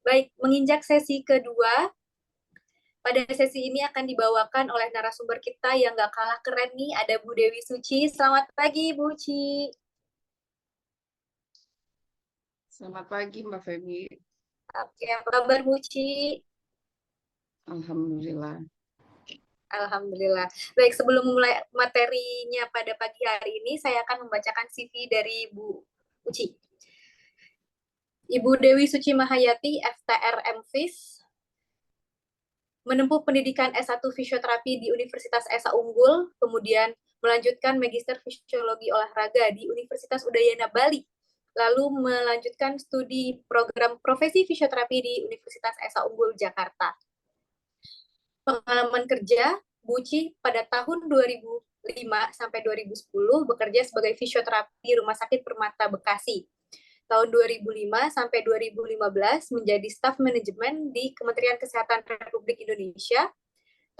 Baik, menginjak sesi kedua, pada sesi ini akan dibawakan oleh narasumber kita yang gak kalah keren nih, ada Bu Dewi Suci. Selamat pagi, Bu Ci. Selamat pagi, Mbak Feby. Oke, apa kabar Bu Ci? Alhamdulillah. Alhamdulillah. Baik, sebelum memulai materinya pada pagi hari ini, saya akan membacakan CV dari Bu Uci. Ibu Dewi Suci Mahayati, FTR MFIS, menempuh pendidikan S1 Fisioterapi di Universitas Esa Unggul, kemudian melanjutkan Magister Fisiologi Olahraga di Universitas Udayana Bali, lalu melanjutkan studi program profesi fisioterapi di Universitas Esa Unggul Jakarta. Pengalaman kerja, Buci pada tahun 2005 sampai 2010 bekerja sebagai fisioterapi di Rumah Sakit Permata Bekasi. Tahun 2005 sampai 2015 menjadi staf manajemen di Kementerian Kesehatan Republik Indonesia.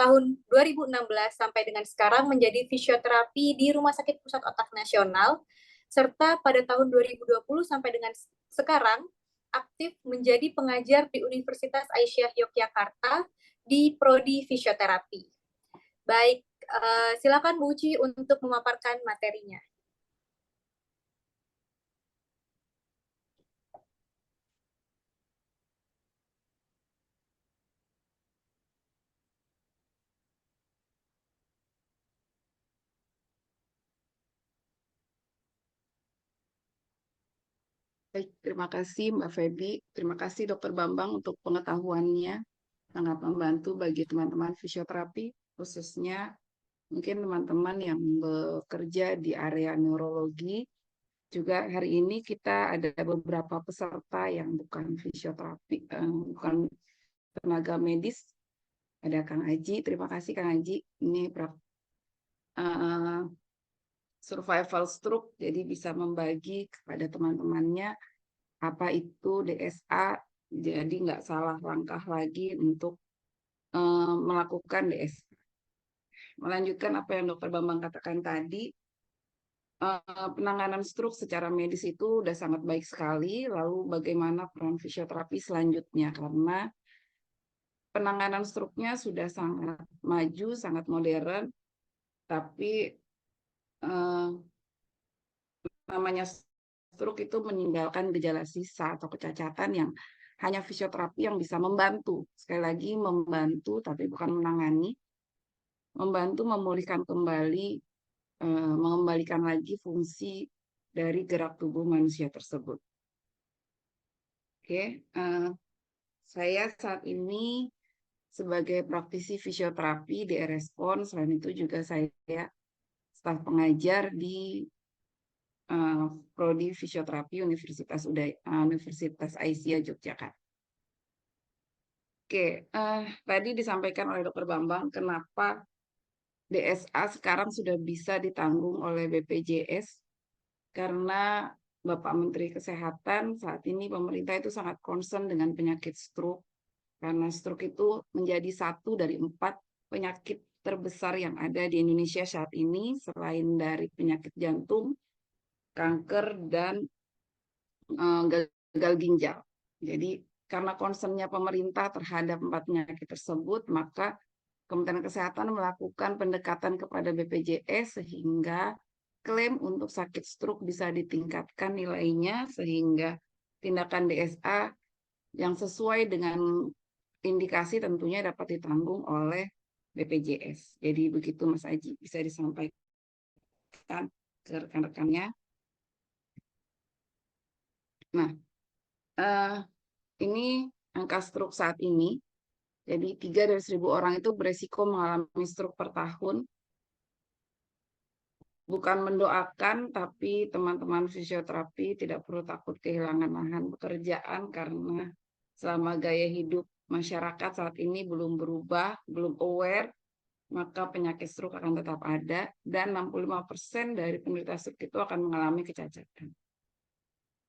Tahun 2016 sampai dengan sekarang menjadi fisioterapi di Rumah Sakit Pusat Otak Nasional, serta pada tahun 2020 sampai dengan sekarang aktif menjadi pengajar di Universitas Aisyah Yogyakarta di Prodi Fisioterapi. Baik, silakan Bu Uci untuk memaparkan materinya. Baik, terima kasih Mbak Feby. Terima kasih Dokter Bambang untuk pengetahuannya. Sangat membantu bagi teman-teman fisioterapi, khususnya mungkin teman-teman yang bekerja di area neurologi. Juga hari ini kita ada beberapa peserta yang bukan fisioterapi, bukan tenaga medis. Ada Kang Aji, terima kasih Kang Aji. Ini survival stroke, jadi bisa membagi kepada teman-temannya apa itu DSA, jadi nggak salah langkah lagi untuk melakukan DSA. Melanjutkan apa yang Dokter Bambang katakan tadi, penanganan stroke secara medis itu udah sangat baik sekali, lalu bagaimana peran fisioterapi selanjutnya, karena penanganan stroke-nya sudah sangat maju, sangat modern, tapi namanya stroke itu meninggalkan gejala sisa atau kecacatan yang hanya fisioterapi yang bisa membantu. Sekali lagi membantu tapi bukan menangani. Membantu memulihkan kembali, mengembalikan lagi fungsi dari gerak tubuh manusia tersebut. Oke, saya saat ini sebagai praktisi fisioterapi di Respon, selain itu juga saya staf pengajar di Prodi Fisioterapi Universitas Aisyah Yogyakarta. Oke, tadi disampaikan oleh Dokter Bambang kenapa DSA sekarang sudah bisa ditanggung oleh BPJS, karena Bapak Menteri Kesehatan saat ini pemerintah itu sangat concern dengan penyakit stroke, karena stroke itu menjadi satu dari 4 penyakit terbesar yang ada di Indonesia saat ini, selain dari penyakit jantung, kanker, dan gagal ginjal. Jadi karena concernnya pemerintah terhadap 4 penyakit tersebut, maka Kementerian Kesehatan melakukan pendekatan kepada BPJS sehingga klaim untuk sakit stroke bisa ditingkatkan nilainya, sehingga tindakan DSA yang sesuai dengan indikasi tentunya dapat ditanggung oleh BPJS. Jadi begitu Mas Aji, bisa disampaikan ke rekan-rekannya. Nah, ini angka stroke saat ini. Jadi 3 dari 1.000 orang itu beresiko mengalami stroke per tahun. Bukan mendoakan, tapi teman-teman fisioterapi tidak perlu takut kehilangan lahan pekerjaan, karena selama gaya hidup masyarakat saat ini belum berubah, belum aware, maka penyakit stroke akan tetap ada, dan 65% dari penderita stroke itu akan mengalami kecacatan.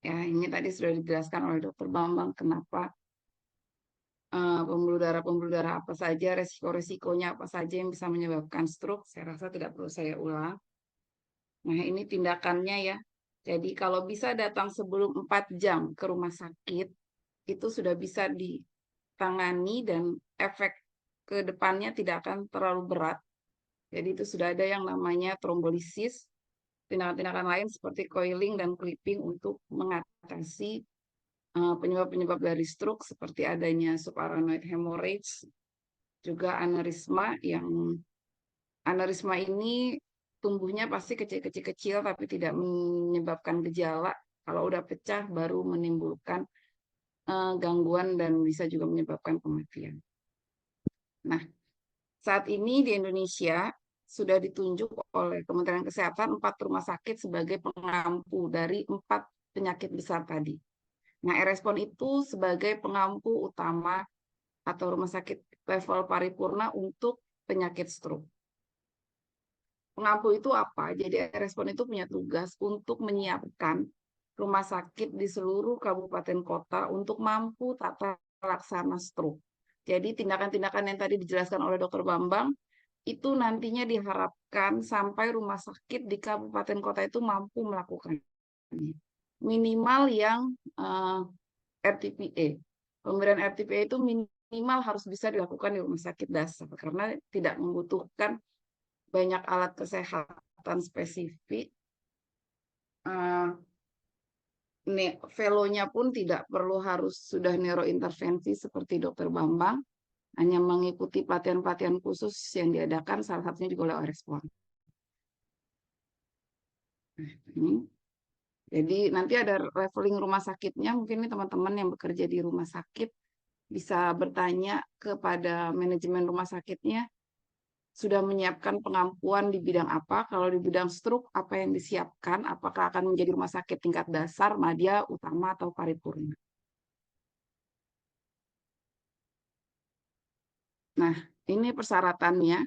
Ya, ini tadi sudah dijelaskan oleh Dokter Bambang kenapa pembuluh darah apa saja, resiko-resikonya apa saja yang bisa menyebabkan stroke. Saya rasa tidak perlu saya ulang. Nah, ini tindakannya ya. Jadi kalau bisa datang sebelum 4 jam ke rumah sakit, itu sudah bisa ditangani dan efek ke depannya tidak akan terlalu berat. Jadi itu sudah ada yang namanya trombolisis, tindakan-tindakan lain seperti coiling dan clipping untuk mengatasi penyebab-penyebab dari stroke seperti adanya subarachnoid hemorrhage, juga aneurisma ini tumbuhnya pasti kecil-kecil tapi tidak menyebabkan gejala. Kalau udah pecah baru menimbulkan gangguan dan bisa juga menyebabkan kematian. Nah, saat ini di Indonesia sudah ditunjuk oleh Kementerian Kesehatan 4 rumah sakit sebagai pengampu dari 4 penyakit besar tadi. Nah, Erespon itu sebagai pengampu utama atau rumah sakit level paripurna untuk penyakit stroke. Pengampu itu apa? Jadi Erespon itu punya tugas untuk menyiapkan rumah sakit di seluruh kabupaten kota untuk mampu tata laksana stroke. Jadi tindakan-tindakan yang tadi dijelaskan oleh Dr. Bambang itu nantinya diharapkan sampai rumah sakit di kabupaten kota itu mampu melakukannya. Minimal yang RTPA. Pemberian RTPA itu minimal harus bisa dilakukan di rumah sakit dasar karena tidak membutuhkan banyak alat kesehatan spesifik. Fellow-nya pun tidak perlu harus sudah neurointervensi seperti Dr. Bambang, hanya mengikuti pelatihan-pelatihan khusus yang diadakan, salah satunya juga oleh Erespon. Jadi nanti ada leveling rumah sakitnya, mungkin ini teman-teman yang bekerja di rumah sakit bisa bertanya kepada manajemen rumah sakitnya, sudah menyiapkan pengampuan di bidang apa, kalau di bidang stroke apa yang disiapkan, apakah akan menjadi rumah sakit tingkat dasar, madya, utama, atau paripurna. Nah, ini persyaratannya.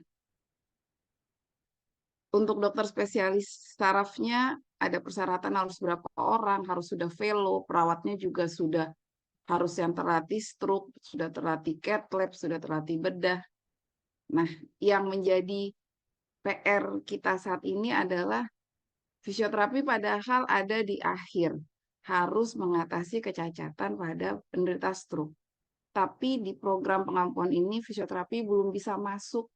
Untuk dokter spesialis sarafnya ada persyaratan harus berapa orang, harus sudah fellow, perawatnya juga sudah harus yang terlatih stroke, sudah terlatih cath lab, sudah terlatih bedah. Nah, yang menjadi PR kita saat ini adalah fisioterapi padahal ada di akhir, harus mengatasi kecacatan pada penderita stroke. Tapi di program pengampuan ini fisioterapi belum bisa masuk,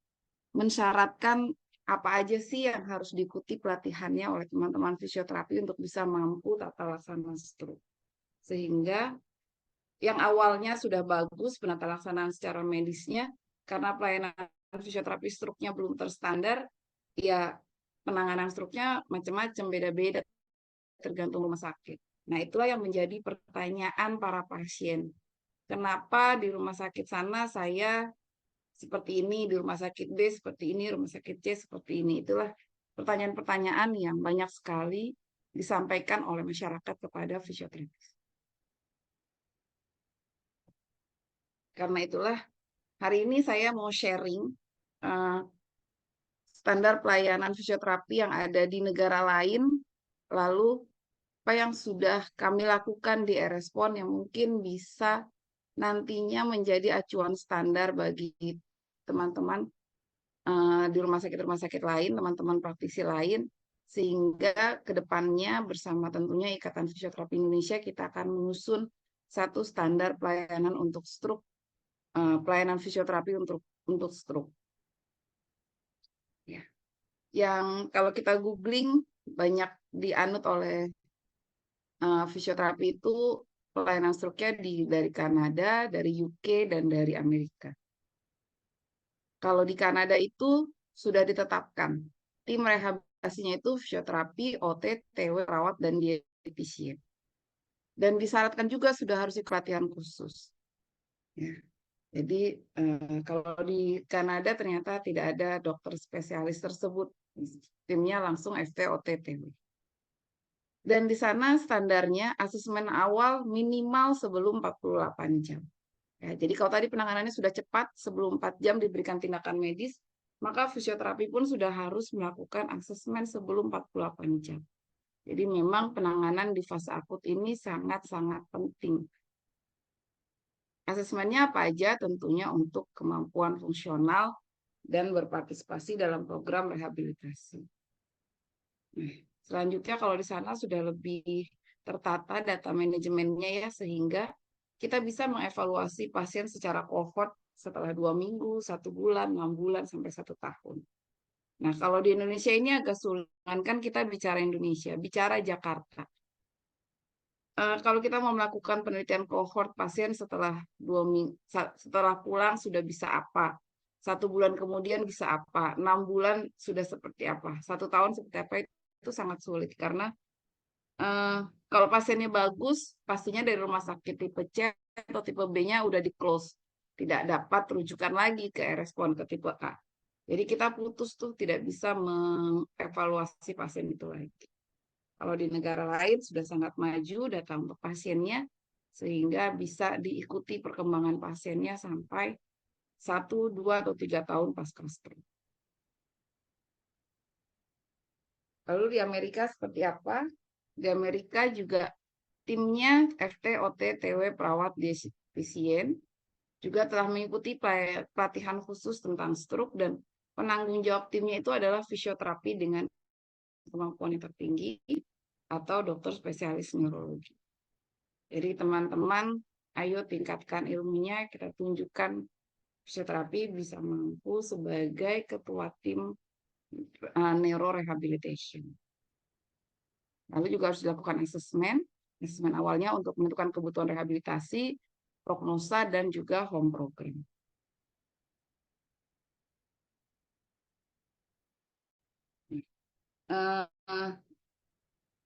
mensyaratkan apa aja sih yang harus diikuti pelatihannya oleh teman-teman fisioterapi untuk bisa mampu tata laksana stroke. Sehingga yang awalnya sudah bagus penata laksanaan secara medisnya, karena pelayanan fisioterapi stroke-nya belum terstandar, ya penanganan stroke-nya macam-macam, beda-beda tergantung rumah sakit. Nah, itulah yang menjadi pertanyaan para pasien. Kenapa di rumah sakit sana saya seperti ini, di rumah sakit B seperti ini, rumah sakit C seperti ini. Itulah pertanyaan-pertanyaan yang banyak sekali disampaikan oleh masyarakat kepada fisioterapis. Karena itulah hari ini saya mau sharing standar pelayanan fisioterapi yang ada di negara lain, lalu apa yang sudah kami lakukan di Erespon yang mungkin bisa nantinya menjadi acuan standar bagi teman-teman di rumah sakit lain, teman-teman praktisi lain, sehingga kedepannya bersama tentunya Ikatan Fisioterapi Indonesia kita akan menyusun satu standar pelayanan untuk stroke, pelayanan fisioterapi untuk stroke. Ya. Yang kalau kita googling banyak dianut oleh fisioterapi itu pelayanan stroke-nya dari Kanada, dari UK, dan dari Amerika. Kalau di Kanada itu sudah ditetapkan tim rehabilitasinya itu fisioterapi, OT, TW, perawat, dan dietitian. Dan disyaratkan juga sudah harus pelatihan khusus. Ya. Jadi kalau di Kanada ternyata tidak ada dokter spesialis tersebut, timnya langsung FT, OT, TW. Dan di sana standarnya asesmen awal minimal sebelum 48 jam. Ya, jadi kalau tadi penanganannya sudah cepat, sebelum 4 jam diberikan tindakan medis, maka fisioterapi pun sudah harus melakukan asesmen sebelum 48 jam. Jadi memang penanganan di fase akut ini sangat-sangat penting. Asesmennya apa aja? Tentunya untuk kemampuan fungsional dan berpartisipasi dalam program rehabilitasi. Nah, selanjutnya kalau di sana sudah lebih tertata data manajemennya ya, sehingga kita bisa mengevaluasi pasien secara kohort setelah 2 minggu, 1 bulan, 6 bulan, sampai 1 tahun. Nah, kalau di Indonesia ini agak sulit, kan kita bicara Indonesia, bicara Jakarta. Kalau kita mau melakukan penelitian kohort pasien setelah 2 minggu, setelah pulang sudah bisa apa, 1 bulan kemudian bisa apa, 6 bulan sudah seperti apa, 1 tahun seperti apa, itu sangat sulit karena kalau pasiennya bagus, pastinya dari rumah sakit tipe C atau tipe B-nya udah di-close. Tidak dapat rujukan lagi ke respon ke tipe A. Jadi kita putus tuh, tidak bisa mengevaluasi pasien itu lagi. Kalau di negara lain sudah sangat maju data untuk pasiennya, sehingga bisa diikuti perkembangan pasiennya sampai 1, 2, atau 3 tahun pasca stroke. Lalu di Amerika seperti apa? Di Amerika juga timnya FT, OT, TW, perawat, dietitian juga telah mengikuti pelatihan khusus tentang stroke, dan penanggung jawab timnya itu adalah fisioterapi dengan kemampuan yang tertinggi atau dokter spesialis neurologi. Jadi teman-teman, ayo tingkatkan ilmunya, kita tunjukkan fisioterapi bisa mampu sebagai ketua tim neurorehabilitation. Lalu juga harus dilakukan asesmen awalnya untuk menentukan kebutuhan rehabilitasi, prognosa, dan juga home program.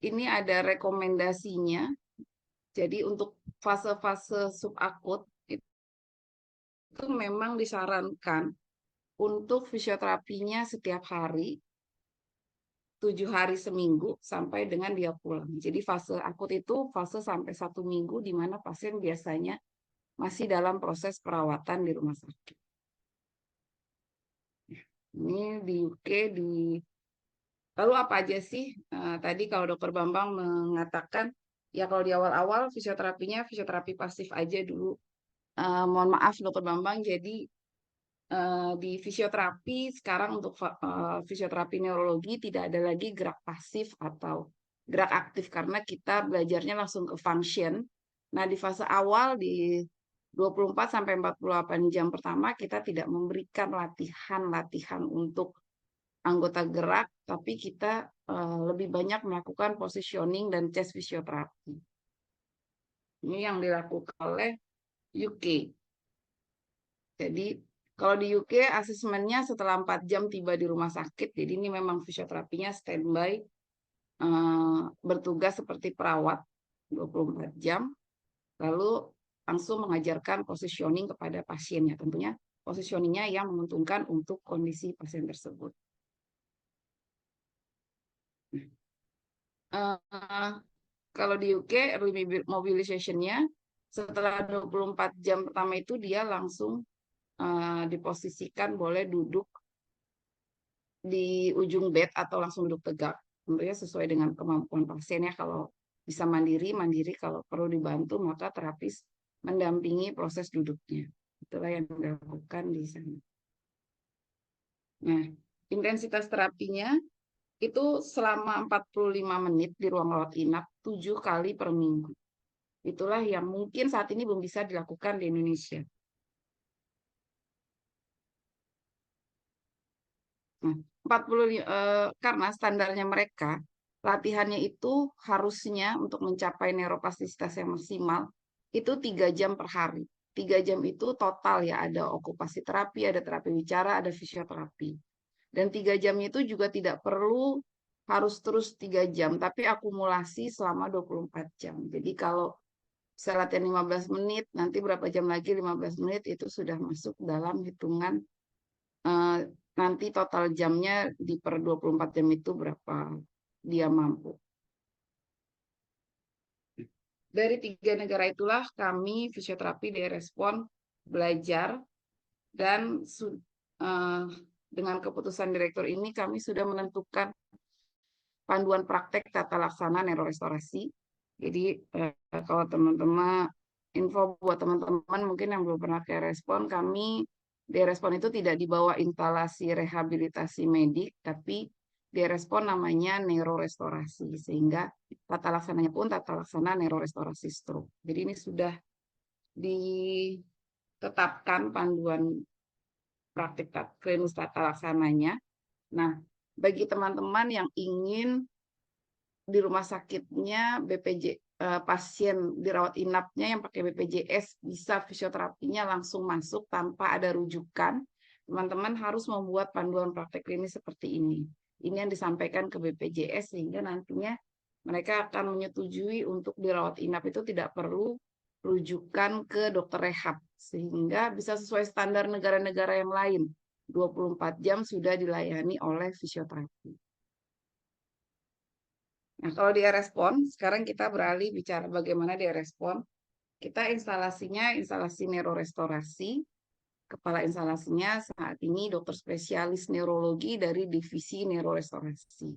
Ini ada rekomendasinya. Jadi untuk fase-fase subakut itu memang disarankan untuk fisioterapinya setiap hari, 7 hari seminggu sampai dengan dia pulang. Jadi fase akut itu fase sampai 1 minggu di mana pasien biasanya masih dalam proses perawatan di rumah sakit. Ini di UK, lalu apa aja sih? Tadi kalau Dokter Bambang mengatakan, ya kalau di awal-awal fisioterapinya fisioterapi pasif aja dulu. Mohon maaf Dokter Bambang, jadi di fisioterapi sekarang untuk fisioterapi neurologi tidak ada lagi gerak pasif atau gerak aktif karena kita belajarnya langsung ke function. Nah, di fase awal di 24-48 jam pertama kita tidak memberikan latihan untuk anggota gerak, tapi kita lebih banyak melakukan positioning dan chest fisioterapi. Ini yang dilakukan oleh UK. Jadi kalau di UK asesmennya setelah 4 jam tiba di rumah sakit, jadi ini memang fisioterapinya standby, bertugas seperti perawat 24 jam, lalu langsung mengajarkan positioning kepada pasiennya. Tentunya positioningnya yang menguntungkan untuk kondisi pasien tersebut. Kalau di UK early mobilization-nya setelah 24 jam pertama itu dia langsung diposisikan boleh duduk di ujung bed atau langsung duduk tegak. Tentunya sesuai dengan kemampuan pasiennya. Kalau bisa mandiri, kalau perlu dibantu maka terapis mendampingi proses duduknya. Itulah yang dilakukan di sana. Nah, intensitas terapinya itu selama 45 menit di ruang rawat inap 7 kali per minggu. Itulah yang mungkin saat ini belum bisa dilakukan di Indonesia. Nah, 40 karena standarnya mereka, latihannya itu harusnya untuk mencapai neuroplastisitas yang maksimal itu 3 jam per hari. 3 jam itu total ya, ada okupasi terapi, ada terapi bicara, ada fisioterapi. Dan 3 jam itu juga tidak perlu harus terus 3 jam, tapi akumulasi selama 24 jam. Jadi kalau saya latihan 15 menit, nanti berapa jam lagi 15 menit itu sudah masuk dalam hitungan nanti total jamnya di per 24 jam itu berapa dia mampu. Dari 3 negara itulah kami fisioterapi di Respon belajar, dan dengan keputusan direktur ini kami sudah menentukan panduan praktek tata laksana neurorestorasi. Jadi kalau teman-teman, info buat teman-teman mungkin yang belum pernah ke Respon, kami di Respon itu tidak dibawa instalasi rehabilitasi medik, tapi di Respon namanya neurorestorasi, sehingga tata laksananya pun tata laksana neurorestorasi stroke. Jadi ini sudah ditetapkan panduan praktik klinis tata laksananya. Nah, bagi teman-teman yang ingin di rumah sakitnya pasien dirawat inapnya yang pakai BPJS bisa fisioterapinya langsung masuk tanpa ada rujukan, teman-teman harus membuat panduan praktek klinis seperti ini. Ini yang disampaikan ke BPJS sehingga nantinya mereka akan menyetujui untuk dirawat inap itu tidak perlu rujukan ke dokter rehab sehingga bisa sesuai standar negara-negara yang lain. 24 jam sudah dilayani oleh fisioterapi. Nah, kalau dia respon, sekarang kita beralih bicara bagaimana dia respon. Kita instalasinya instalasi neurorestorasi. Kepala instalasinya saat ini dokter spesialis neurologi dari divisi neurorestorasi.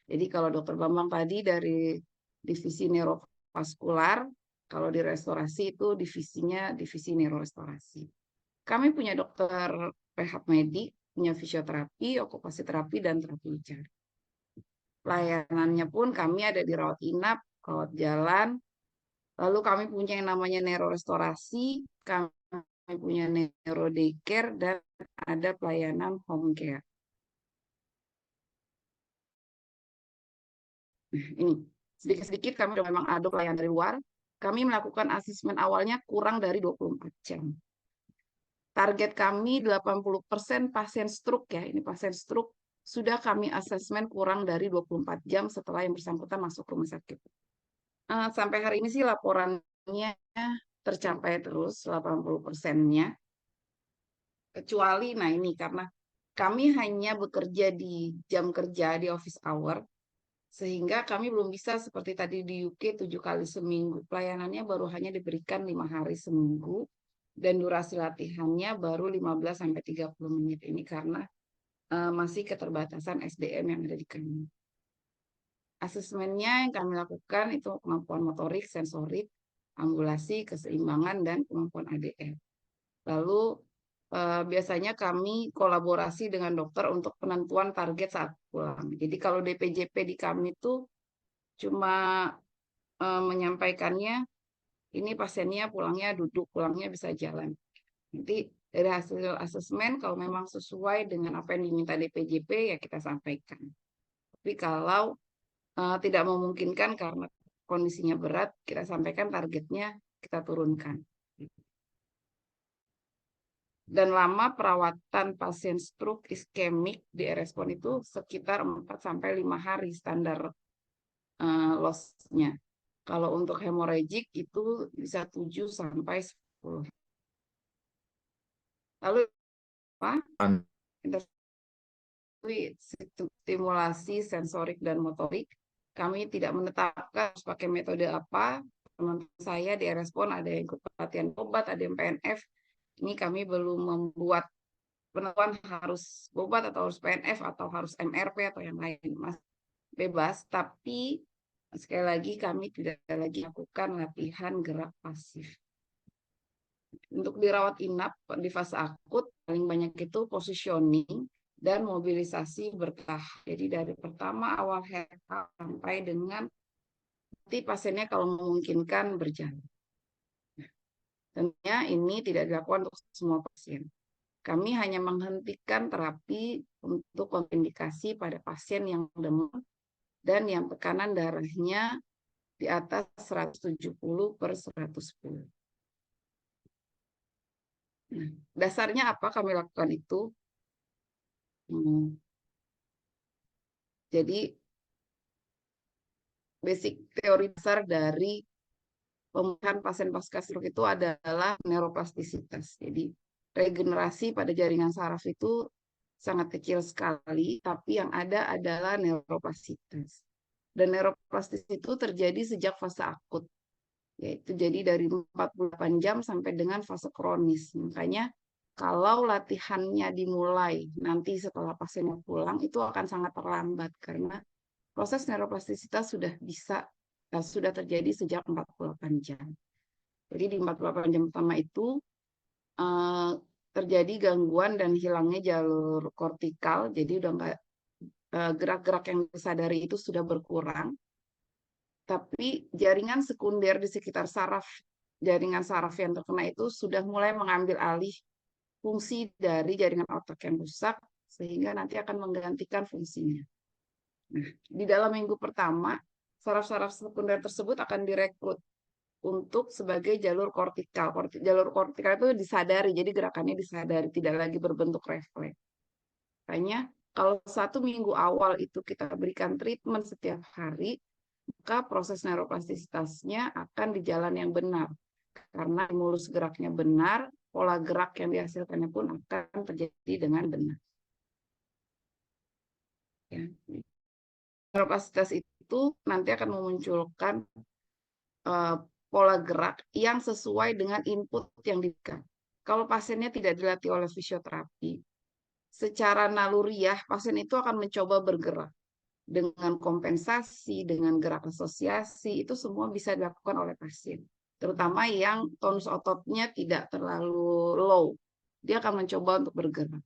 Jadi kalau dokter Bambang tadi dari divisi neurovaskular, kalau di restorasi itu divisinya divisi neurorestorasi. Kami punya dokter rehab medik, punya fisioterapi, okupasi terapi, dan terapi bicara. Pelayanannya pun kami ada di rawat inap, rawat jalan, lalu kami punya yang namanya neurorestorasi, kami punya neurodaycare, dan ada pelayanan home care. Ini sedikit-sedikit kami memang ada pelayanan dari luar. Kami melakukan asesmen awalnya kurang dari 24 jam. Target kami 80% pasien stroke ya, ini pasien stroke sudah kami asesmen kurang dari 24 jam setelah yang bersangkutan masuk rumah sakit. Sampai hari ini sih laporannya tercapai terus 80%-nya. Kecuali, nah ini karena kami hanya bekerja di jam kerja di office hour, sehingga kami belum bisa seperti tadi di UK 7 kali seminggu. Pelayanannya baru hanya diberikan 5 hari seminggu, dan durasi latihannya baru 15-30 menit. Ini karena masih keterbatasan SDM yang ada di kami. Asesmennya yang kami lakukan itu kemampuan motorik, sensorik, ambulasi, keseimbangan, dan kemampuan ADL. Lalu biasanya kami kolaborasi dengan dokter untuk penentuan target saat pulang. Jadi kalau DPJP di kami itu cuma menyampaikannya, ini pasiennya pulangnya duduk, pulangnya bisa jalan. Nanti dari hasil asesmen kalau memang sesuai dengan apa yang diminta DPJP ya kita sampaikan. Tapi kalau tidak memungkinkan karena kondisinya berat, kita sampaikan targetnya kita turunkan. Dan lama perawatan pasien stroke iskemik di respon itu sekitar 4-5 hari standar loss-nya. Kalau untuk hemorrhagic itu bisa 7-10. Lalu apa? Stimulasi sensorik dan motorik. Kami tidak menetapkan harus pakai metode apa. Teman saya di respon ada yang ikut pelatihan obat, ada yang PNF. Ini kami belum membuat penentuan harus obat atau harus PNF atau harus MRP atau yang lain. Mas bebas, tapi sekali lagi kami tidak lagi lakukan latihan gerak pasif. Untuk dirawat inap di fase akut paling banyak itu positioning dan mobilisasi bertahap. Jadi dari pertama awal head-up sampai dengan nanti pasiennya kalau memungkinkan berjalan. Tentunya ini tidak dilakukan untuk semua pasien. Kami hanya menghentikan terapi untuk kontraindikasi pada pasien yang demam dan yang tekanan darahnya di atas 170/110. Nah, dasarnya apa kami lakukan itu? Jadi basic teori besar dari pemulihan pasien pasca stroke itu adalah neuroplastisitas. Jadi regenerasi pada jaringan saraf itu sangat kecil sekali, tapi yang ada adalah neuroplastisitas. Dan neuroplastis itu terjadi sejak fase akut, yaitu jadi dari 48 jam sampai dengan fase kronis. Makanya kalau latihannya dimulai nanti setelah pasiennya pulang, itu akan sangat terlambat karena proses neuroplastisitas sudah terjadi sejak 48 jam. Jadi di 48 jam pertama itu terjadi gangguan dan hilangnya jalur kortikal, jadi udah nggak gerak-gerak yang disadari itu sudah berkurang. Tapi jaringan sekunder di sekitar saraf jaringan saraf yang terkena itu sudah mulai mengambil alih fungsi dari jaringan otak yang rusak, sehingga nanti akan menggantikan fungsinya. Nah, di dalam minggu pertama, saraf-saraf sekunder tersebut akan direkrut untuk sebagai jalur kortikal. Jalur kortikal itu disadari, jadi gerakannya disadari, tidak lagi berbentuk refleks. Makanya kalau 1 minggu awal itu kita berikan treatment setiap hari, maka proses neuroplastisitasnya akan di jalan yang benar. Karena stimulus geraknya benar, pola gerak yang dihasilkannya pun akan terjadi dengan benar. Ya. Neuroplastisitas itu nanti akan memunculkan pola gerak yang sesuai dengan input yang diberikan. Kalau pasiennya tidak dilatih oleh fisioterapi, secara naluriah pasien itu akan mencoba bergerak dengan kompensasi, dengan gerak asosiasi, itu semua bisa dilakukan oleh pasien. Terutama yang tonus ototnya tidak terlalu low, dia akan mencoba untuk bergerak.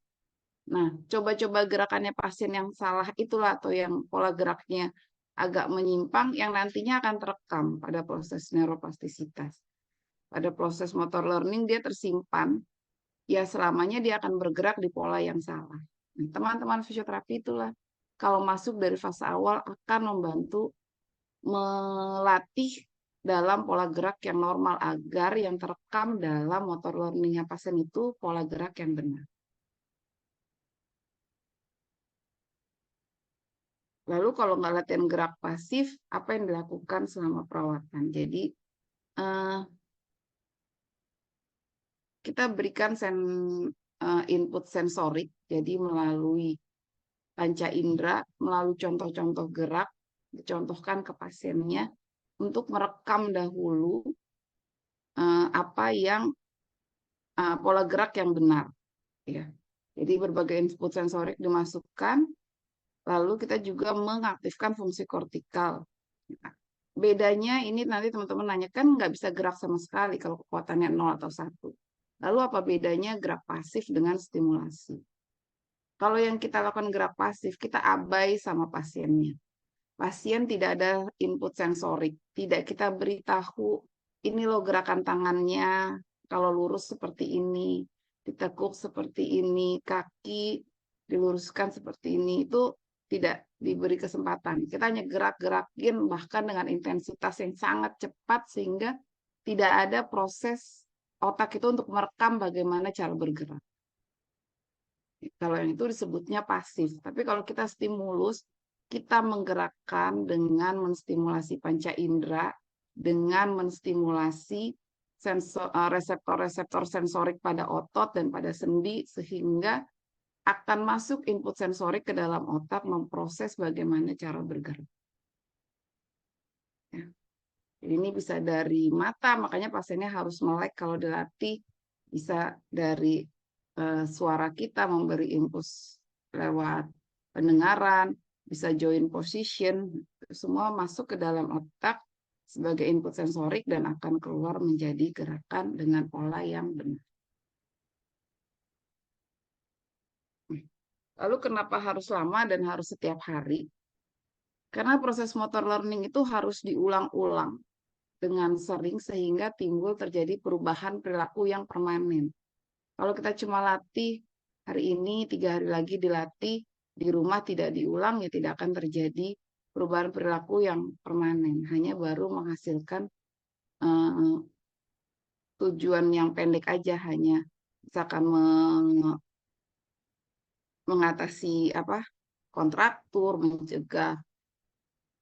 Nah, coba-coba gerakannya pasien yang salah itulah, atau yang pola geraknya agak menyimpang, yang nantinya akan terekam pada proses neuroplastisitas. Pada proses motor learning dia tersimpan, ya selamanya dia akan bergerak di pola yang salah. Nah, teman-teman fisioterapi itulah kalau masuk dari fase awal akan membantu melatih dalam pola gerak yang normal agar yang terekam dalam motor learning-nya pasien itu pola gerak yang benar. Lalu kalau nggak latihan gerak pasif, apa yang dilakukan selama perawatan? Jadi kita berikan input sensorik, jadi melalui panca indera, melalui contoh-contoh gerak, dicontohkan ke pasiennya untuk merekam dahulu apa yang pola gerak yang benar. Ya. Jadi berbagai input sensorik dimasukkan, lalu kita juga mengaktifkan fungsi kortikal. Nah, bedanya ini nanti teman-teman nanya, kan nggak bisa gerak sama sekali kalau kekuatannya 0 atau 1. Lalu apa bedanya gerak pasif dengan stimulasi? Kalau yang kita lakukan gerak pasif, kita abai sama pasiennya. Pasien tidak ada input sensorik, tidak kita beritahu, ini loh gerakan tangannya, kalau lurus seperti ini, ditekuk seperti ini, kaki diluruskan seperti ini, itu tidak diberi kesempatan. Kita hanya gerak-gerakin bahkan dengan intensitas yang sangat cepat sehingga tidak ada proses otak itu untuk merekam bagaimana cara bergerak. Kalau yang itu disebutnya pasif. Tapi kalau kita stimulus, kita menggerakkan dengan menstimulasi panca indera, dengan menstimulasi reseptor-reseptor sensorik pada otot dan pada sendi, sehingga akan masuk input sensorik ke dalam otak memproses bagaimana cara bergerak. Ya. Ini bisa dari mata, makanya pasiennya harus melek kalau dilatih, bisa dari suara kita memberi impuls lewat pendengaran, bisa joint position, semua masuk ke dalam otak sebagai input sensorik dan akan keluar menjadi gerakan dengan pola yang benar. Lalu kenapa harus lama dan harus setiap hari? Karena proses motor learning itu harus diulang-ulang dengan sering sehingga timbul terjadi perubahan perilaku yang permanen. Kalau kita cuma latih hari ini, 3 hari lagi dilatih, di rumah tidak diulang, ya tidak akan terjadi perubahan perilaku yang permanen. Hanya baru menghasilkan tujuan yang pendek aja, hanya misalkan mengatasi kontraktur, mencegah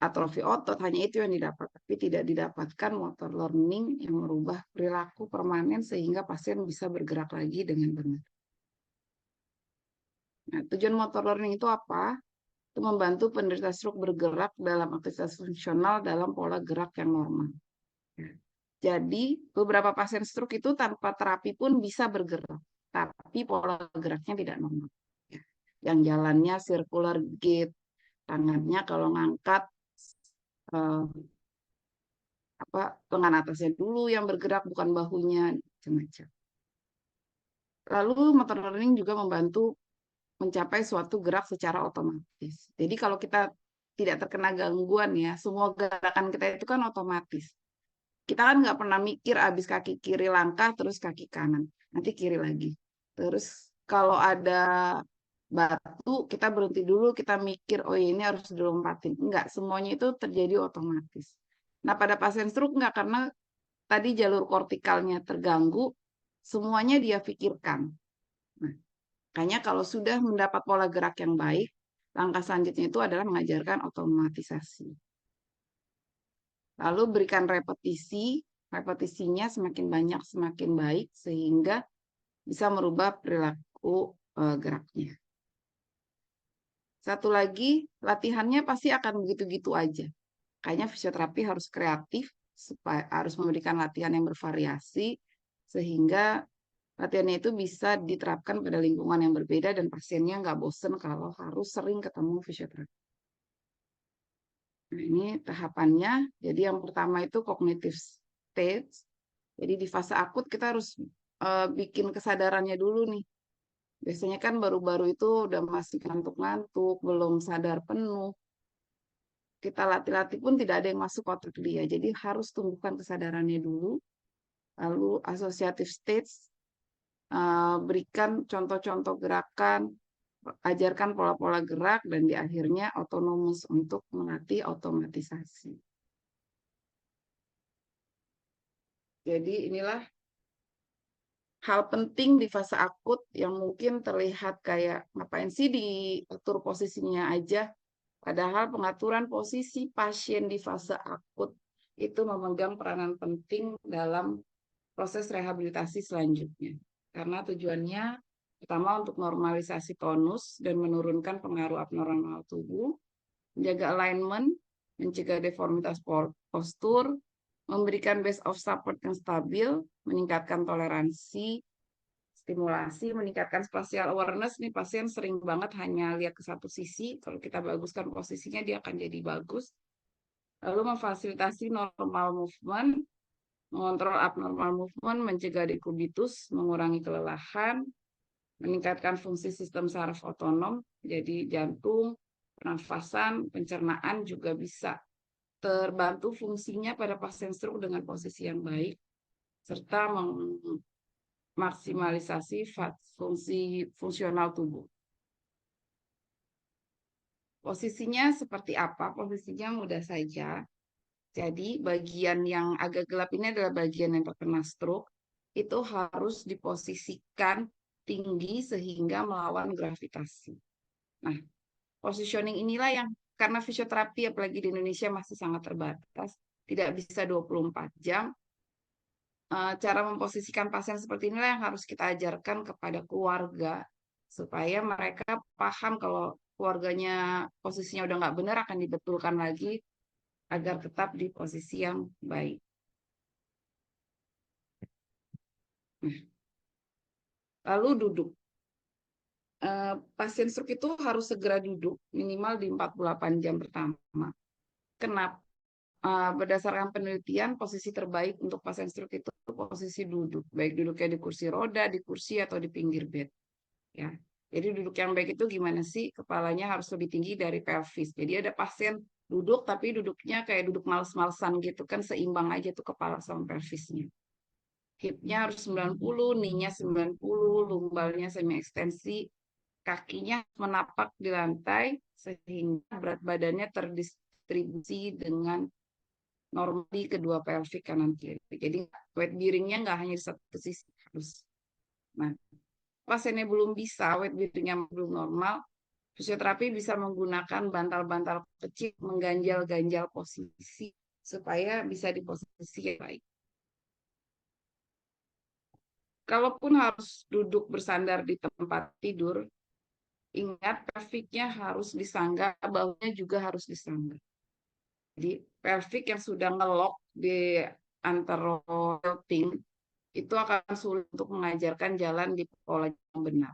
atrofi otot, hanya itu yang didapat. Tapi tidak didapatkan motor learning yang merubah perilaku permanen sehingga pasien bisa bergerak lagi dengan benar. Nah, tujuan motor learning itu apa? Itu membantu penderita stroke bergerak dalam aktivitas fungsional dalam pola gerak yang normal. Jadi, beberapa pasien stroke itu tanpa terapi pun bisa bergerak, tapi pola geraknya tidak normal. Yang jalannya circular gait, tangannya kalau ngangkat lengan atasnya dulu yang bergerak, bukan bahunya, macam-macam. Lalu motor learning juga membantu mencapai suatu gerak secara otomatis. Jadi kalau kita tidak terkena gangguan, ya semua gerakan kita itu kan otomatis. kita kan nggak pernah mikir abis kaki kiri langkah terus kaki kanan, nanti kiri lagi. Terus kalau ada batu kita berhenti dulu, kita mikir oh ini harus dilompatin. Enggak, semuanya itu terjadi otomatis. Nah pada pasien stroke enggak, karena tadi jalur kortikalnya terganggu, semuanya dia pikirkan. Nah, makanya kalau sudah mendapat pola gerak yang baik, langkah selanjutnya itu adalah mengajarkan otomatisasi. Lalu berikan repetisi, repetisinya semakin banyak semakin baik sehingga bisa merubah perilaku geraknya. Satu lagi, latihannya pasti akan begitu-gitu aja. Kayaknya fisioterapi harus kreatif, supaya harus memberikan latihan yang bervariasi, sehingga latihannya itu bisa diterapkan pada lingkungan yang berbeda dan pasiennya nggak bosen kalau harus sering ketemu fisioterapi. Nah, ini tahapannya. Jadi yang pertama itu cognitive stage. Jadi di fase akut kita harus bikin kesadarannya dulu nih. Biasanya kan baru-baru itu udah masih ngantuk-ngantuk, belum sadar penuh. Kita latih-latih pun tidak ada yang masuk otak dia. Jadi harus tumbuhkan kesadarannya dulu. Lalu associative stage, berikan contoh-contoh gerakan, ajarkan pola-pola gerak, dan di akhirnya autonomous untuk melatih otomatisasi. Jadi inilah hal penting di fase akut yang mungkin terlihat kayak ngapain sih diatur posisinya aja. Padahal pengaturan posisi pasien di fase akut itu memegang peranan penting dalam proses rehabilitasi selanjutnya. Karena tujuannya pertama untuk normalisasi tonus dan menurunkan pengaruh abnormal tubuh, menjaga alignment, mencegah deformitas postur, memberikan base of support yang stabil, meningkatkan toleransi, stimulasi, meningkatkan spatial awareness. Nih pasien sering banget hanya lihat ke satu sisi, kalau kita baguskan posisinya dia akan jadi bagus. Lalu memfasilitasi normal movement, mengontrol abnormal movement, mencegah dekubitus, mengurangi kelelahan, meningkatkan fungsi sistem saraf otonom, jadi jantung, pernafasan, pencernaan juga bisa terbantu fungsinya pada pasien stroke dengan posisi yang baik, serta maksimalisasi fungsi fungsional tubuh. Posisinya seperti apa? Posisinya mudah saja. Jadi bagian yang agak gelap ini adalah bagian yang terkena stroke. Itu harus diposisikan tinggi sehingga melawan gravitasi. Nah, positioning inilah yang karena fisioterapi apalagi di Indonesia masih sangat terbatas, tidak bisa 24 jam, cara memposisikan pasien seperti inilah yang harus kita ajarkan kepada keluarga supaya mereka paham kalau keluarganya posisinya udah nggak benar akan dibetulkan lagi agar tetap di posisi yang baik. Lalu duduk. Pasien stroke itu harus segera duduk minimal di 48 jam pertama. Kenapa? Berdasarkan penelitian, posisi terbaik untuk pasien stroke itu posisi duduk, baik duduknya di kursi roda, di kursi atau di pinggir bed. Ya, jadi duduk yang baik itu gimana sih? Kepalanya harus lebih tinggi dari pelvis. Jadi ada pasien duduk tapi duduknya kayak duduk males-malesan gitu kan, seimbang aja tuh kepala sama pelvisnya. Hipnya harus 90, knee-nya 90, lumbalnya semi ekstensi, kakinya menapak di lantai sehingga berat badannya terdistribusi dengan normal di kedua pelvik kanan kiri. Jadi weight bearingnya nggak hanya di satu sisi harus. Nah, pasiennya belum bisa, weight bearingnya belum normal, fisioterapi bisa menggunakan bantal-bantal kecil mengganjal-ganjal posisi supaya bisa di posisi yang baik. Kalaupun harus duduk bersandar di tempat tidur, ingat pelviknya harus disangga, bahunya juga harus disangga. Jadi pelvik yang sudah ngelok di anterolating itu akan sulit untuk mengajarkan jalan di pola yang benar.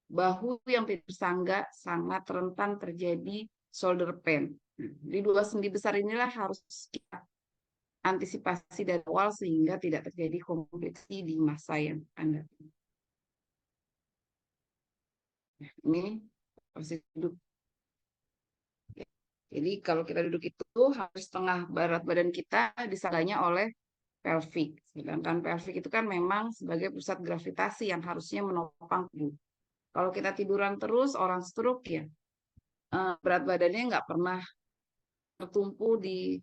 Bahu yang tidak bersangga sangat rentan terjadi shoulder pain. Di dua sendi besar inilah harus kita antisipasi dari awal sehingga tidak terjadi komplikasi di masa yang akan datang. Ini posisi duduk. Jadi kalau kita duduk itu harus setengah berat badan kita disangganya oleh pelvik. Sedangkan pelvik itu kan memang sebagai pusat gravitasi yang harusnya menopang tubuh. Kalau kita tiduran terus, orang stroke ya, berat badannya nggak pernah tertumpu di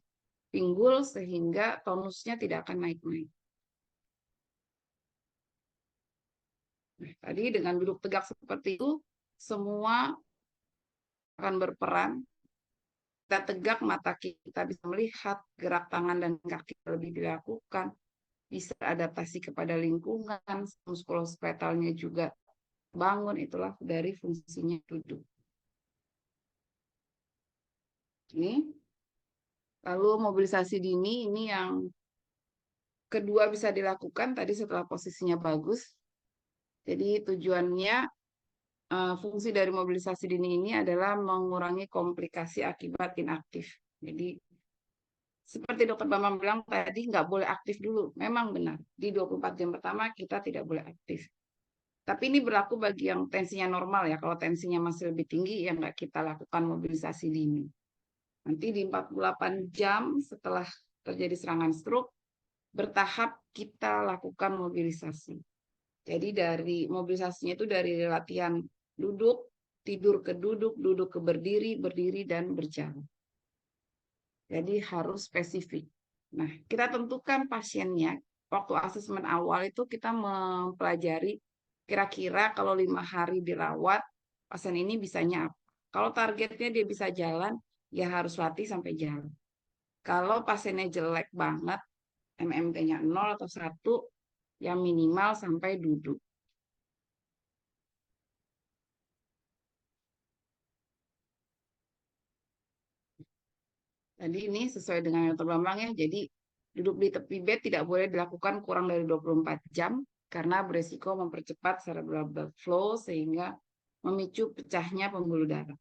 pinggul sehingga tonusnya tidak akan naik-naik. Nah, tadi dengan duduk tegak seperti itu, semua akan berperan. Kita tegak, mata kita bisa melihat, gerak tangan dan kaki lebih dilakukan, bisa adaptasi kepada lingkungan, muskuloskeletalnya juga bangun, itulah dari fungsinya duduk. Ini, lalu mobilisasi dini ini yang kedua bisa dilakukan tadi setelah posisinya bagus. Jadi tujuannya fungsi dari mobilisasi dini ini adalah mengurangi komplikasi akibat inaktif. Jadi seperti dokter Bambang bilang tadi, nggak boleh aktif dulu. Memang benar, di 24 jam pertama kita tidak boleh aktif. Tapi ini berlaku bagi yang tensinya normal ya. Kalau tensinya masih lebih tinggi, ya nggak kita lakukan mobilisasi dini. Nanti di 48 jam setelah terjadi serangan stroke, bertahap kita lakukan mobilisasi. Jadi dari mobilisasinya itu dari latihan duduk, tidur ke duduk, duduk ke berdiri, berdiri, dan berjalan. Jadi harus spesifik. Nah, kita tentukan pasiennya. Waktu asesmen awal itu kita mempelajari kira-kira kalau 5 hari dirawat, pasien ini bisanya apa. Kalau targetnya dia bisa jalan, ya harus latih sampai jalan. Kalau pasiennya jelek banget, MMT-nya 0 atau 1, ya minimal sampai duduk. Jadi ini sesuai dengan yang terbambang ya. Jadi duduk di tepi bed tidak boleh dilakukan kurang dari 24 jam karena beresiko mempercepat cerebral blood flow sehingga memicu pecahnya pembuluh darah.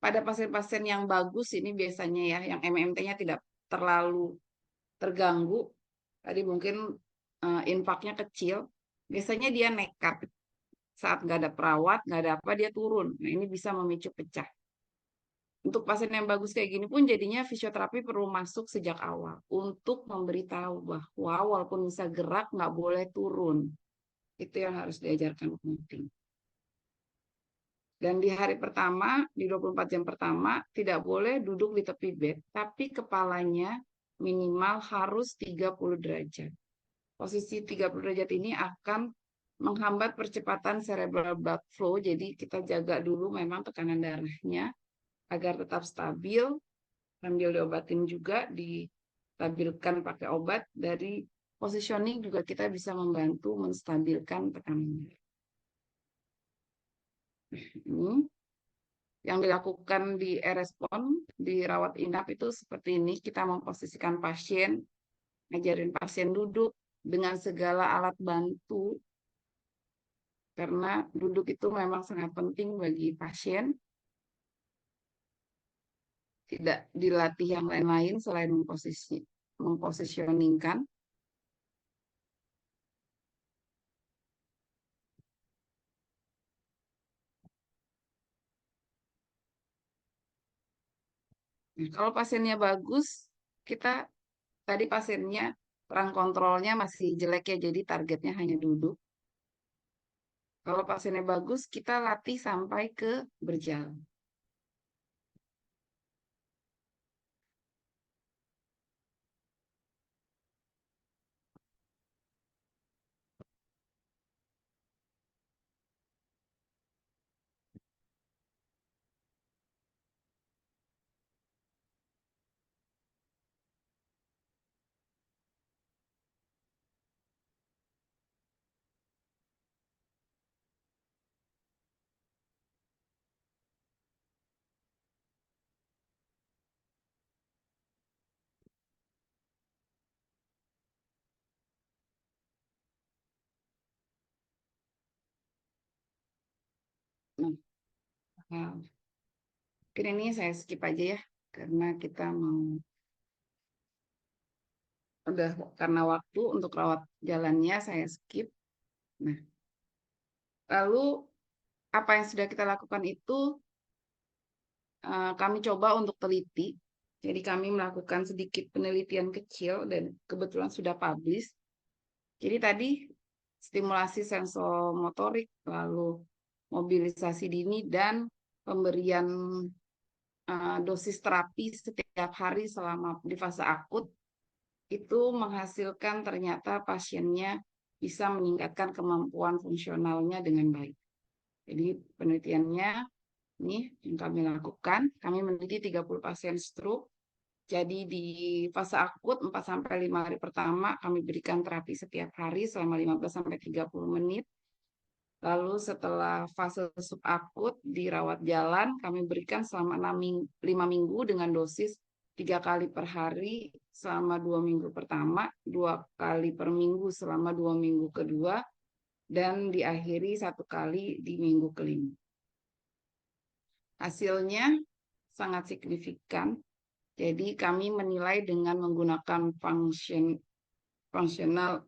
Pada pasien-pasien yang bagus ini biasanya ya, yang MMT-nya tidak terlalu terganggu, tadi mungkin infaknya kecil, biasanya dia nekat saat nggak ada perawat, nggak ada apa, dia turun. Nah ini bisa memicu pecah. Untuk pasien yang bagus kayak gini pun jadinya fisioterapi perlu masuk sejak awal untuk memberitahu bahwa walaupun bisa gerak nggak boleh turun. Itu yang harus diajarkan penting. Dan di hari pertama, di 24 jam pertama, tidak boleh duduk di tepi bed, tapi kepalanya minimal harus 30 derajat. Posisi 30 derajat ini akan menghambat percepatan cerebral blood flow, jadi kita jaga dulu memang tekanan darahnya agar tetap stabil, sambil diobatin juga, distabilkan pakai obat. Dari positioning juga kita bisa membantu menstabilkan tekanan. Ini yang dilakukan di e-respon, di rawat inap itu seperti ini. Kita memposisikan pasien, ngajarin pasien duduk dengan segala alat bantu, karena duduk itu memang sangat penting bagi pasien. Tidak dilatih yang lain-lain selain mempositioningkan. Nah, kalau pasiennya bagus, kita tadi pasiennya terang kontrolnya masih jelek ya, jadi targetnya hanya duduk. Kalau pasiennya bagus, kita latih sampai ke berjalan. Nah, mungkin ini saya skip aja ya, karena kita mau udah karena waktu untuk rawat jalannya saya skip. Nah, lalu apa yang sudah kita lakukan itu kami coba untuk teliti Jadi kami melakukan sedikit penelitian kecil dan kebetulan sudah publish. Jadi tadi stimulasi sensomotorik, lalu mobilisasi dini, dan pemberian dosis terapi setiap hari selama di fase akut itu menghasilkan ternyata pasiennya bisa meningkatkan kemampuan fungsionalnya dengan baik. Jadi penelitiannya ini yang kami lakukan, kami meneliti 30 pasien stroke. Jadi di fase akut 4-5 hari pertama kami berikan terapi setiap hari selama 15-30 menit. Lalu setelah fase subakut dirawat jalan, kami berikan selama 5 minggu dengan dosis 3 kali per hari selama 2 minggu pertama, 2 kali per minggu selama 2 minggu kedua, dan diakhiri 1 kali di minggu kelima. Hasilnya sangat signifikan. Jadi kami menilai dengan menggunakan fungsionalnya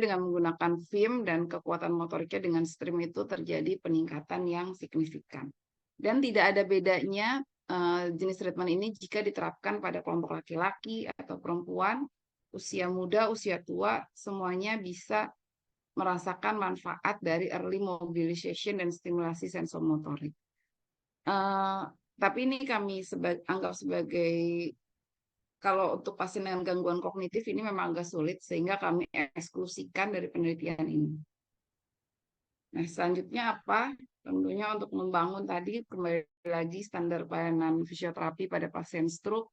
dengan menggunakan film dan kekuatan motoriknya dengan stream itu terjadi peningkatan yang signifikan. Dan tidak ada bedanya jenis treatment ini jika diterapkan pada kelompok laki-laki atau perempuan, usia muda, usia tua, semuanya bisa merasakan manfaat dari early mobilization dan stimulasi sensomotorik. Tapi ini kami anggap sebagai, kalau untuk pasien dengan gangguan kognitif ini memang agak sulit, sehingga kami eksklusikan dari penelitian ini. Nah, selanjutnya apa? Tentunya untuk membangun tadi, kembali lagi standar pelayanan fisioterapi pada pasien stroke,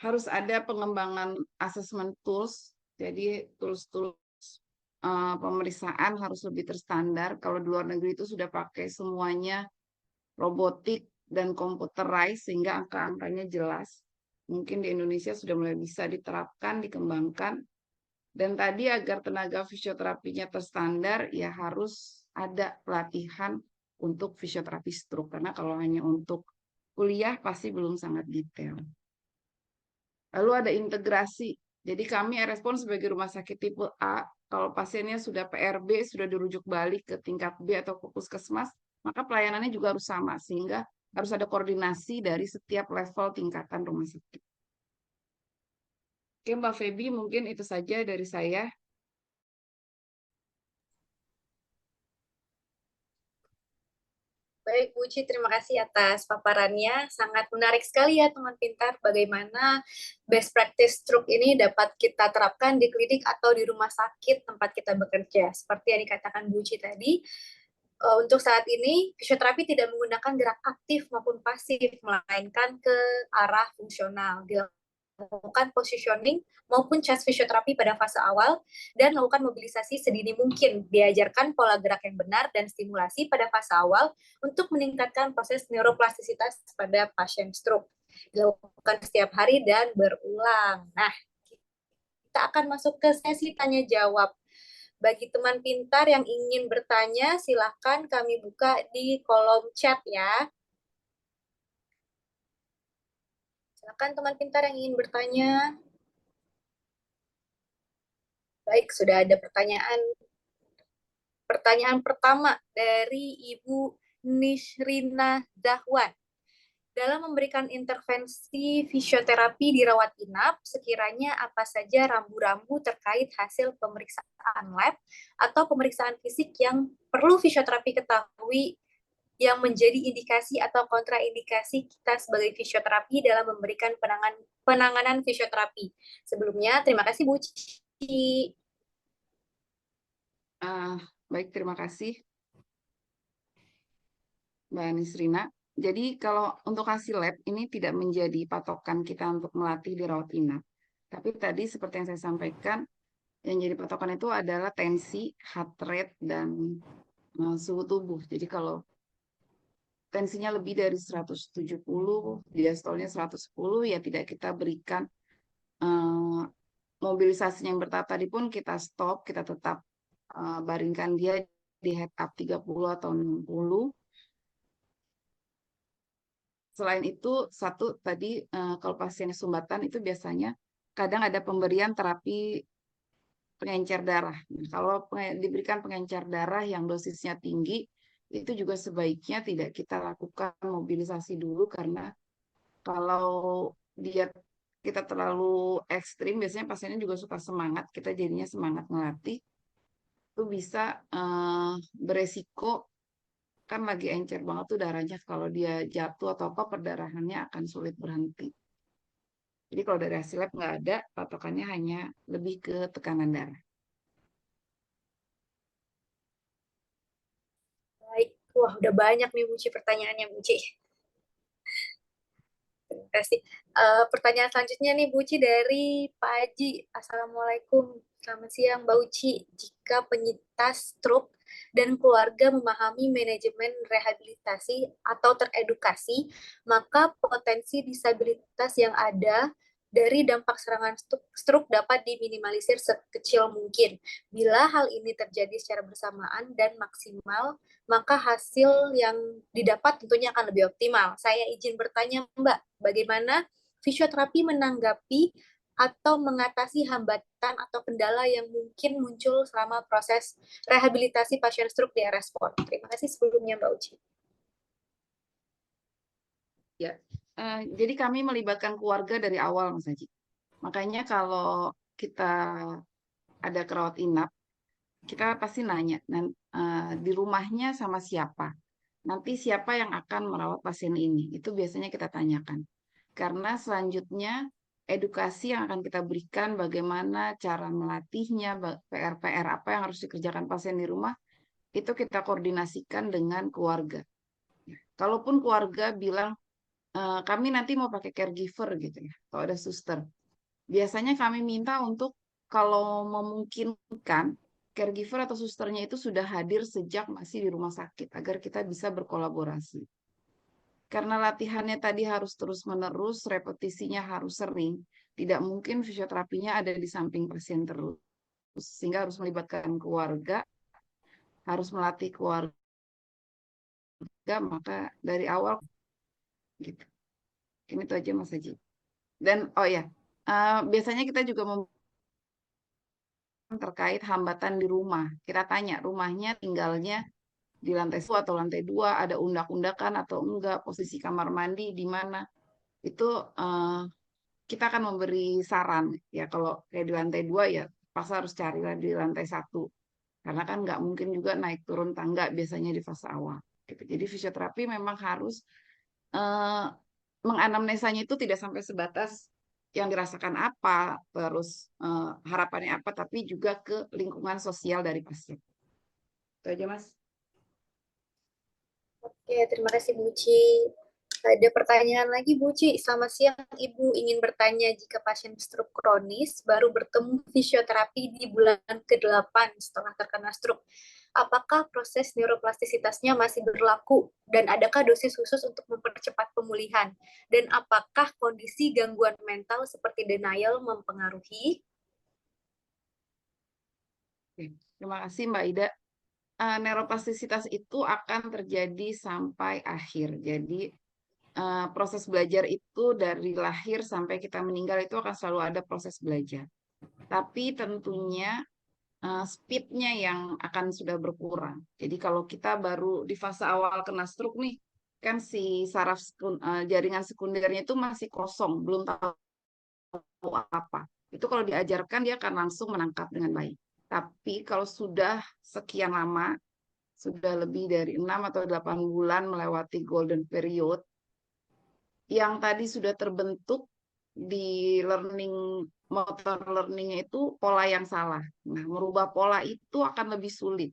harus ada pengembangan assessment tools, jadi tools-tools pemeriksaan harus lebih terstandar. Kalau di luar negeri itu sudah pakai semuanya robotik dan computerized sehingga angka-angkanya jelas. Mungkin di Indonesia sudah mulai bisa diterapkan, dikembangkan. Dan tadi agar tenaga fisioterapinya terstandar, ya harus ada pelatihan untuk fisioterapi stroke. Karena kalau hanya untuk kuliah pasti belum sangat detail. Lalu ada integrasi. Jadi kami respons sebagai rumah sakit tipe A, kalau pasiennya sudah PRB, sudah dirujuk balik ke tingkat B atau ke puskesmas, maka pelayanannya juga harus sama, sehingga harus ada koordinasi dari setiap level tingkatan rumah sakit. Oke, Mbak Feby, mungkin itu saja dari saya. Baik, Bu Uci, terima kasih atas paparannya. Sangat menarik sekali ya, teman pintar, bagaimana best practice stroke ini dapat kita terapkan di klinik atau di rumah sakit tempat kita bekerja. Seperti yang dikatakan Bu Uci tadi, untuk saat ini, fisioterapi tidak menggunakan gerak aktif maupun pasif, melainkan ke arah fungsional. Dilakukan positioning maupun chest fisioterapi pada fase awal, dan melakukan mobilisasi sedini mungkin. Diajarkan pola gerak yang benar dan stimulasi pada fase awal untuk meningkatkan proses neuroplastisitas pada pasien stroke. Dilakukan setiap hari dan berulang. Nah, kita akan masuk ke sesi tanya-jawab. Bagi teman pintar yang ingin bertanya, silakan kami buka di kolom chat ya. Silakan teman pintar yang ingin bertanya. Baik, sudah ada pertanyaan. Pertanyaan pertama dari Ibu Nisrina Zahwan. Dalam memberikan intervensi fisioterapi di rawat inap, sekiranya apa saja rambu-rambu terkait hasil pemeriksaan lab atau pemeriksaan fisik yang perlu fisioterapi ketahui yang menjadi indikasi atau kontraindikasi kita sebagai fisioterapi dalam memberikan penanganan fisioterapi. Sebelumnya, terima kasih Bu Cici. Baik, terima kasih Mbak Nisrina. Jadi kalau untuk hasil lab ini tidak menjadi patokan kita untuk melatih di rawat inap. Tapi tadi seperti yang saya sampaikan, yang jadi patokan itu adalah tensi, heart rate, dan suhu tubuh. Jadi kalau tensinya lebih dari 170, diastolnya 110, ya tidak kita berikan mobilisasi yang bertahap tadi pun kita stop, kita tetap baringkan dia di head up 30 atau 60. Selain itu, satu tadi kalau pasiennya sumbatan itu biasanya kadang ada pemberian terapi pengencer darah. Nah, kalau diberikan pengencer darah yang dosisnya tinggi, itu juga sebaiknya tidak kita lakukan mobilisasi dulu, karena kalau dia kita terlalu ekstrim, biasanya pasiennya juga suka semangat, kita jadinya semangat melatih, itu bisa beresiko, kan lagi encer banget tuh darahnya, kalau dia jatuh atau apa perdarahannya akan sulit berhenti. Jadi kalau dari hasil lab nggak ada, patokannya hanya lebih ke tekanan darah. Baik, wah udah banyak nih Bu Ci pertanyaannya Bu Ci. Terima kasih. Pertanyaan selanjutnya nih Bu Ci dari Pak Aji. Assalamualaikum. Selamat siang Mbak Uci. Jika penyintas stroke dan keluarga memahami manajemen rehabilitasi atau teredukasi, maka potensi disabilitas yang ada dari dampak serangan stroke dapat diminimalisir sekecil mungkin. Bila hal ini terjadi secara bersamaan dan maksimal, maka hasil yang didapat tentunya akan lebih optimal. Saya izin bertanya, Mbak, bagaimana fisioterapi menanggapi atau mengatasi hambatan atau kendala yang mungkin muncul selama proses rehabilitasi pasien stroke di RS-PON? Terima kasih sebelumnya, Mbak Uci. Ya, jadi kami melibatkan keluarga dari awal, Mas Haji. Makanya kalau kita ada kerawat inap, kita pasti nanya, di rumahnya sama siapa? Nanti siapa yang akan merawat pasien ini? Itu biasanya kita tanyakan. Karena selanjutnya edukasi yang akan kita berikan, bagaimana cara melatihnya, PR-PR apa yang harus dikerjakan pasien di rumah, itu kita koordinasikan dengan keluarga. Kalaupun keluarga bilang, kami nanti mau pakai caregiver gitu ya, kalau ada suster. Biasanya kami minta untuk kalau memungkinkan, caregiver atau susternya itu sudah hadir sejak masih di rumah sakit, agar kita bisa berkolaborasi. Karena latihannya tadi harus terus-menerus, repetisinya harus sering, tidak mungkin fisioterapinya ada di samping pasien terus. Sehingga harus melibatkan keluarga, harus melatih keluarga, maka dari awal gitu. Ini itu aja Mas Haji. Dan oh ya, biasanya kita juga terkait hambatan di rumah. Kita tanya rumahnya tinggalnya di lantai 1 atau lantai 2, ada undak-undakan atau enggak, posisi kamar mandi di mana. Itu kita akan memberi saran. Ya kalau kayak di lantai 2 ya pas harus carilah di lantai 1. Karena kan nggak mungkin juga naik turun tangga biasanya di fase awal. Gitu. Jadi fisioterapi memang harus menganamnesanya itu tidak sampai sebatas yang dirasakan apa, terus harapannya apa, tapi juga ke lingkungan sosial dari pasien. Itu aja, Mas. Oke, terima kasih Bu Ci. Ada pertanyaan lagi Bu Ci. Selamat siang Ibu, ingin bertanya jika pasien stroke kronis baru bertemu fisioterapi di bulan ke-8 setelah terkena stroke, apakah proses neuroplastisitasnya masih berlaku dan adakah dosis khusus untuk mempercepat pemulihan? Dan apakah kondisi gangguan mental seperti denial mempengaruhi? Oke. Terima kasih Mbak Ida. Neuroplastisitas itu akan terjadi sampai akhir. Jadi proses belajar itu dari lahir sampai kita meninggal itu akan selalu ada proses belajar. Tapi tentunya speed-nya yang akan sudah berkurang. Jadi kalau kita baru di fase awal kena stroke nih, kan si saraf jaringan sekundernya itu masih kosong, belum tahu apa. Itu kalau diajarkan dia akan langsung menangkap dengan baik. Tapi kalau sudah sekian lama, sudah lebih dari 6 atau 8 bulan melewati golden period, yang tadi sudah terbentuk di motor learning-nya itu pola yang salah. Nah, merubah pola itu akan lebih sulit.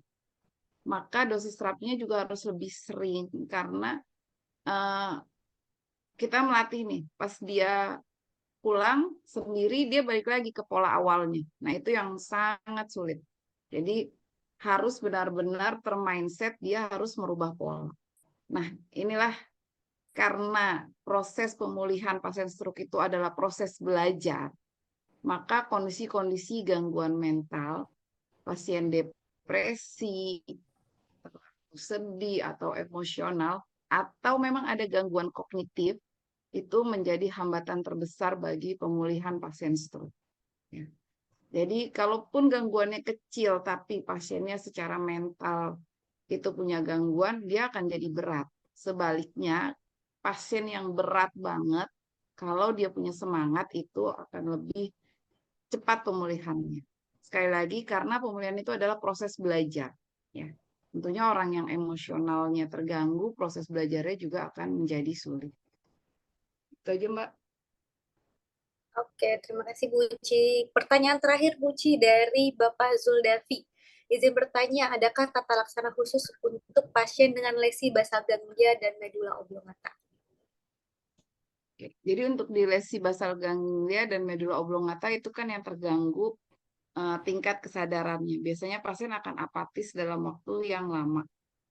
Maka dosis terapinya juga harus lebih sering karena kita melatih nih, pas dia pulang sendiri dia balik lagi ke pola awalnya. Nah, itu yang sangat sulit. Jadi harus benar-benar termindset dia harus merubah pola. Nah, inilah karena proses pemulihan pasien stroke itu adalah proses belajar, maka kondisi-kondisi gangguan mental, pasien depresi, sedih atau emosional, atau memang ada gangguan kognitif, itu menjadi hambatan terbesar bagi pemulihan pasien stroke. Ya. Jadi kalaupun gangguannya kecil, tapi pasiennya secara mental itu punya gangguan, dia akan jadi berat. Sebaliknya, pasien yang berat banget, kalau dia punya semangat itu akan lebih cepat pemulihannya. Sekali lagi, karena pemulihan itu adalah proses belajar. Ya. Tentunya orang yang emosionalnya terganggu, proses belajarnya juga akan menjadi sulit. Itu aja, Mbak. Oke, terima kasih Bu Uci. Pertanyaan terakhir Bu Uci dari Bapak Zuldafi. Izin bertanya, adakah tata laksana khusus untuk pasien dengan lesi basal ganglia dan medula oblongata? Oke. Jadi untuk di lesi basal ganglia dan medula oblongata itu kan yang terganggu tingkat kesadarannya. Biasanya pasien akan apatis dalam waktu yang lama.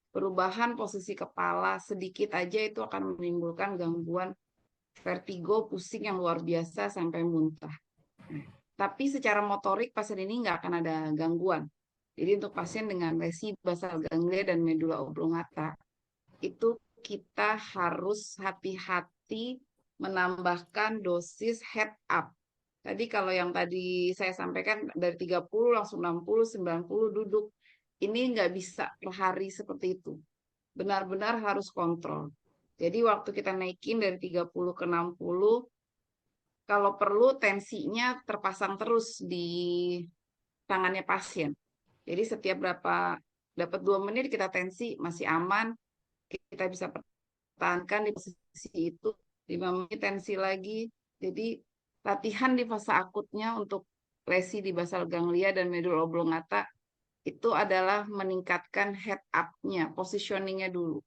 Perubahan posisi kepala sedikit aja itu akan menimbulkan gangguan vertigo, pusing yang luar biasa sampai muntah. Nah, tapi secara motorik pasien ini nggak akan ada gangguan. Jadi untuk pasien dengan lesi basal ganglia dan medula oblongata, itu kita harus hati-hati menambahkan dosis head up. Tadi kalau yang tadi saya sampaikan dari 30 langsung 60, 90 duduk. Ini nggak bisa per hari seperti itu. Benar-benar harus kontrol. Jadi waktu kita naikin dari 30 ke 60, kalau perlu tensinya terpasang terus di tangannya pasien. Jadi setiap berapa dapat 2 menit kita tensi masih aman, kita bisa pertahankan di posisi itu 5 menit tensi lagi. Jadi latihan di fase akutnya untuk lesi di basal ganglia dan medul oblongata itu adalah meningkatkan head up-nya, positioning-nya dulu.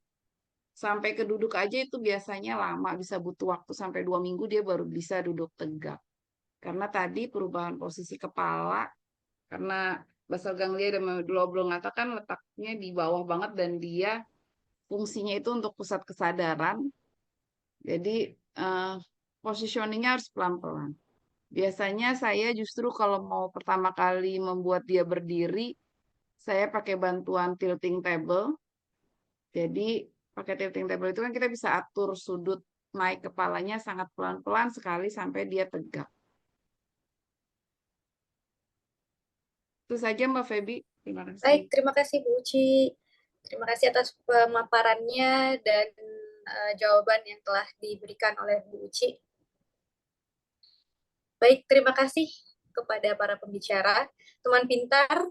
Sampai ke duduk aja itu biasanya lama, bisa butuh waktu sampai 2 minggu dia baru bisa duduk tegak. Karena tadi perubahan posisi kepala, karena basal ganglia dan medul oblongata kan letaknya di bawah banget dan dia fungsinya itu untuk pusat kesadaran. Jadi positioningnya harus pelan-pelan. Biasanya saya justru kalau mau pertama kali membuat dia berdiri, saya pakai bantuan tilting table. Jadi pakai tilting table itu kan kita bisa atur sudut naik kepalanya sangat pelan-pelan sekali sampai dia tegak. Itu saja Mbak Feby. Terima kasih. Baik, terima kasih Bu Uci. Terima kasih atas pemaparannya dan jawaban yang telah diberikan oleh Bu Uci. Baik, terima kasih kepada para pembicara. Teman pintar,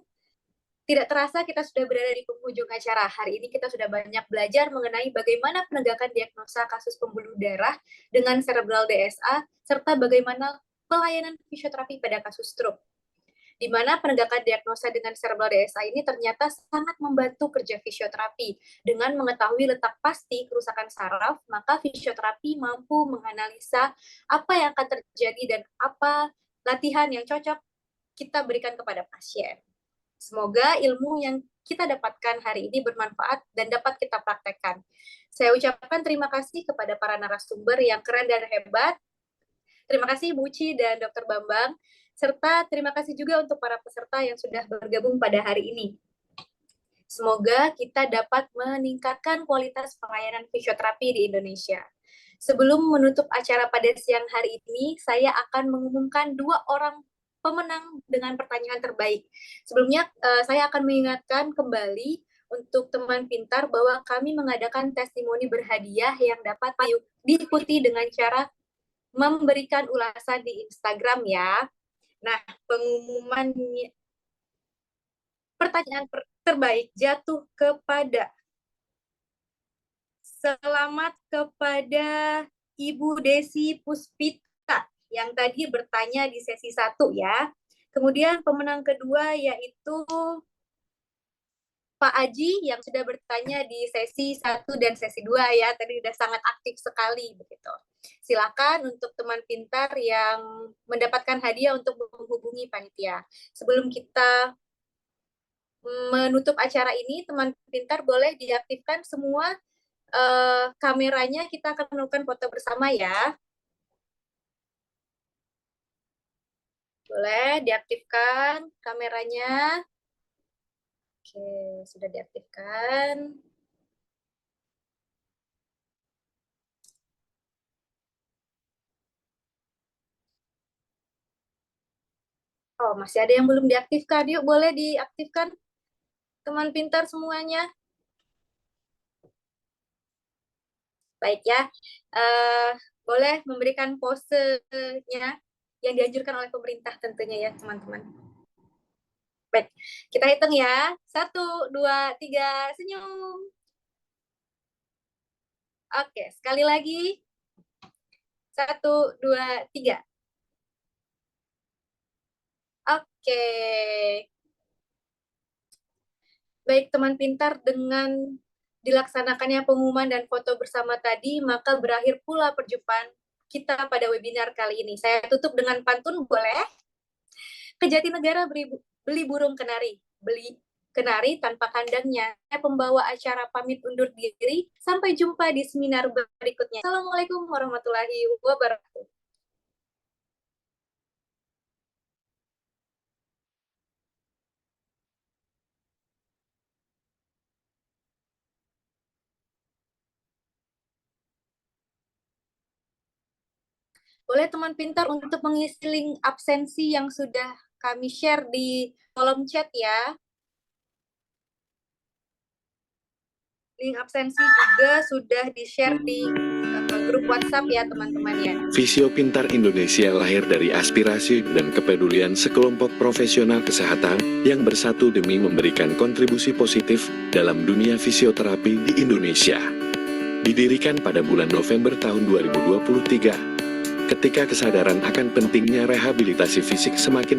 tidak terasa kita sudah berada di penghujung acara. Hari ini kita sudah banyak belajar mengenai bagaimana penegakan diagnosa kasus pembuluh darah dengan cerebral DSA, serta bagaimana pelayanan fisioterapi pada kasus stroke. Di mana penegakan diagnosa dengan cerebral DSA ini ternyata sangat membantu kerja fisioterapi. Dengan mengetahui letak pasti kerusakan saraf, maka fisioterapi mampu menganalisa apa yang akan terjadi dan apa latihan yang cocok kita berikan kepada pasien. Semoga ilmu yang kita dapatkan hari ini bermanfaat dan dapat kita praktekkan. Saya ucapkan terima kasih kepada para narasumber yang keren dan hebat. Terima kasih Bu Uci dan Dr. Bambang, serta terima kasih juga untuk para peserta yang sudah bergabung pada hari ini. Semoga kita dapat meningkatkan kualitas pelayanan fisioterapi di Indonesia. Sebelum menutup acara pada siang hari ini, saya akan mengumumkan 2 orang pemenang dengan pertanyaan terbaik. Sebelumnya, saya akan mengingatkan kembali untuk teman pintar bahwa kami mengadakan testimoni berhadiah yang dapat diikuti dengan cara memberikan ulasan di Instagram ya. Nah, pengumuman pertanyaan terbaik jatuh kepada selamat kepada Ibu Desi Puspita yang tadi bertanya di sesi 1 ya. Kemudian pemenang kedua yaitu Pak Aji yang sudah bertanya di sesi 1 dan sesi 2 ya. Tadi sudah sangat aktif sekali begitu. Silakan untuk teman pintar yang mendapatkan hadiah untuk menghubungi panitia. Sebelum kita menutup acara ini, teman pintar boleh diaktifkan semua kameranya. Kita akan melakukan foto bersama ya. Boleh diaktifkan kameranya. Oke, sudah diaktifkan. Oh, masih ada yang belum diaktifkan. Yuk, boleh diaktifkan teman pintar semuanya. Baik ya. Boleh memberikan posenya yang dianjurkan oleh pemerintah tentunya ya, teman-teman. Baik, kita hitung ya. 1, 2, 3, senyum. Oke, sekali lagi. 1, 2, 3. Oke. Baik, teman pintar, dengan dilaksanakannya pengumuman dan foto bersama tadi, maka berakhir pula perjumpaan kita pada webinar kali ini. Saya tutup dengan pantun, boleh? Ke Jatinegara beli burung kenari. Beli kenari tanpa kandangnya. Pembawa acara pamit undur diri. Sampai jumpa di seminar berikutnya. Assalamualaikum warahmatullahi wabarakatuh. Boleh teman pintar untuk mengisi link absensi yang sudah kami share di kolom chat ya. Link absensi juga sudah di-share di grup WhatsApp ya teman-teman ya. Visio Pintar Indonesia lahir dari aspirasi dan kepedulian sekelompok profesional kesehatan yang bersatu demi memberikan kontribusi positif dalam dunia fisioterapi di Indonesia. Didirikan pada bulan November tahun 2023, ketika kesadaran akan pentingnya rehabilitasi fisik semakin